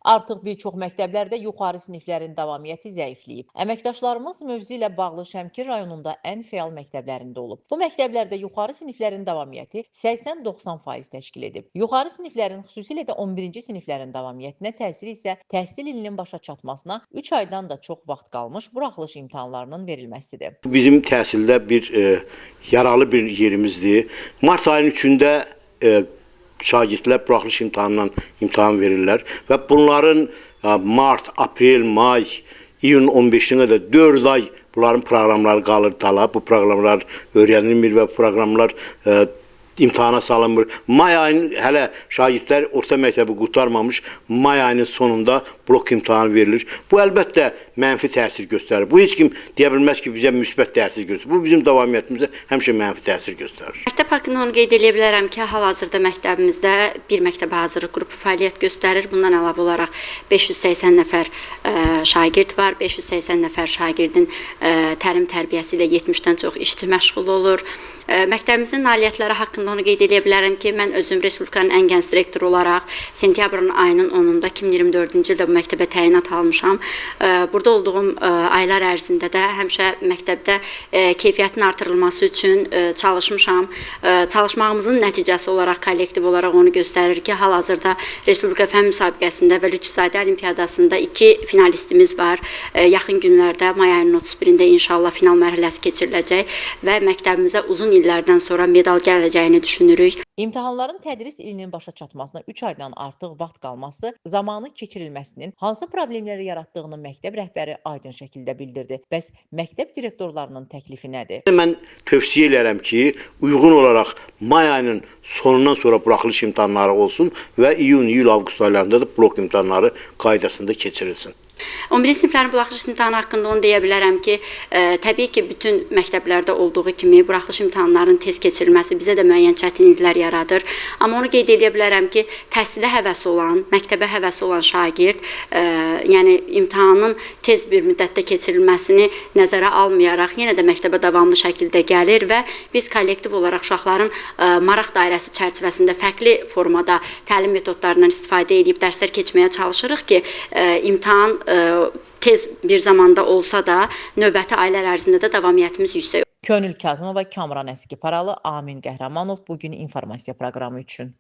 Artıq bir çox məktəblərdə yuxarı siniflərin davamiyyəti zəifləyib. Əməkdaşlarımız mövzu ilə bağlı Şəmkir rayonunda ən fəal məktəblərində olub. Bu məktəblərdə yuxarı siniflərin davamiyyəti 80-90% təşkil edib. Yuxarı siniflərin, xüsusilə də 11-ci siniflərin davamiyyətinə təsiri isə təhsil ilinin başa çatmasına 3 aydan da çox vaxt qalmış buraxılış imtahanlarının verilməsidir. Bizim təhsildə bir yaralı bir yerimizdir. Mart ayının 3-də şagirdlər buraxılış imtahanından imtahan verirlər və bunların mart, aprel, may, iyun 15-nə qədər 4 ay bunların proqramları qalır tala. Bu proqramlar öyrənilmir və proqramlar imtahana salınmır. May ayının hələ şagirdlər orta məktəbi qurtarmamış, may ayının sonunda blok imtahanı verilir. Bu əlbəttə mənfi təsir göstərir. Bu heç kim deyə bilməz ki, bizə müsbət təsir göstərir. Bu bizim davamiyyətimizə həmişə mənfi təsir göstərir. Məktəb haqqında onu qeyd edə bilərəm ki, hal-hazırda məktəbimizdə bir məktəbə hazırlıq qrupu fəaliyyət göstərir. Bundan əlavə olaraq 580 nəfər şagird var. 580 nəfər şagirdin təlim tərbiyəsi ilə 70-dən çox işçi məşğul olur. Məktəbimizin nailiyyətləri haqqında onu qeyd edə bilərəm ki, mən özüm Respublikanın ən gənc direktoru olaraq sentyabrın ayının 10-da 2024-cü ildə bu məktəbə təyinat almışam. Burada olduğum aylar ərzində də həmişə məktəbdə keyfiyyətin artırılması üçün çalışmışam. Çalışmağımızın nəticəsi olaraq kollektiv olaraq onu göstərir ki, hal-hazırda Respublika fənn müsabiqəsində və Lütfüzadə Olimpiadasında 2 finalistimiz var. Yaxın günlərdə may ayının 31-də inşallah final mərhələsi keçiriləcək və məktəbimizə uzun illərdən sonra medal gələcəyini düşünürük. İmtahanların tədris ilinin başa çatmasına 3 aydan artıq vaxt qalması zamanı keçirilməsinin hansı problemləri yaratdığını məktəb rəhbəri aydın şəkildə bildirdi. Bəs məktəb direktorlarının təklifi nədir? Mən tövsiyə edirəm ki, uyğun olaraq may ayının sonundan sonra buraxılış imtahanları olsun və iyun, iyul, avqust aylarında da blok imtahanları qaydasında keçirilsin. 11-ci siniflərin buraxılış imtahanı haqqında onu deyə bilərəm ki, təbii ki, bütün məktəblərdə olduğu kimi buraxılış imtahanlarının tez keçirilməsi bizə də müəyyən çətinliklər yaradır. Amma onu qeyd edə bilərəm ki, təhsilə həvəsi olan, məktəbə həvəsi olan şagird, yəni imtahanın tez bir müddətdə keçirilməsini nəzərə almayaraq yenə də məktəbə davamlı şəkildə gəlir və biz kollektiv olaraq uşaqların maraq dairəsi çərçivəsində fərqli formada təlim metodlarından istifadə edib dərslər keçməyə çalışırıq ki, imtahan tez bir zamanda olsa da növbəti aylar ərzində də davamiyyətimiz yüksək. Könül Kazımova, Kamran Əski Paralı, Amin Qəhrəmanov bugün informasiya proqramı üçün.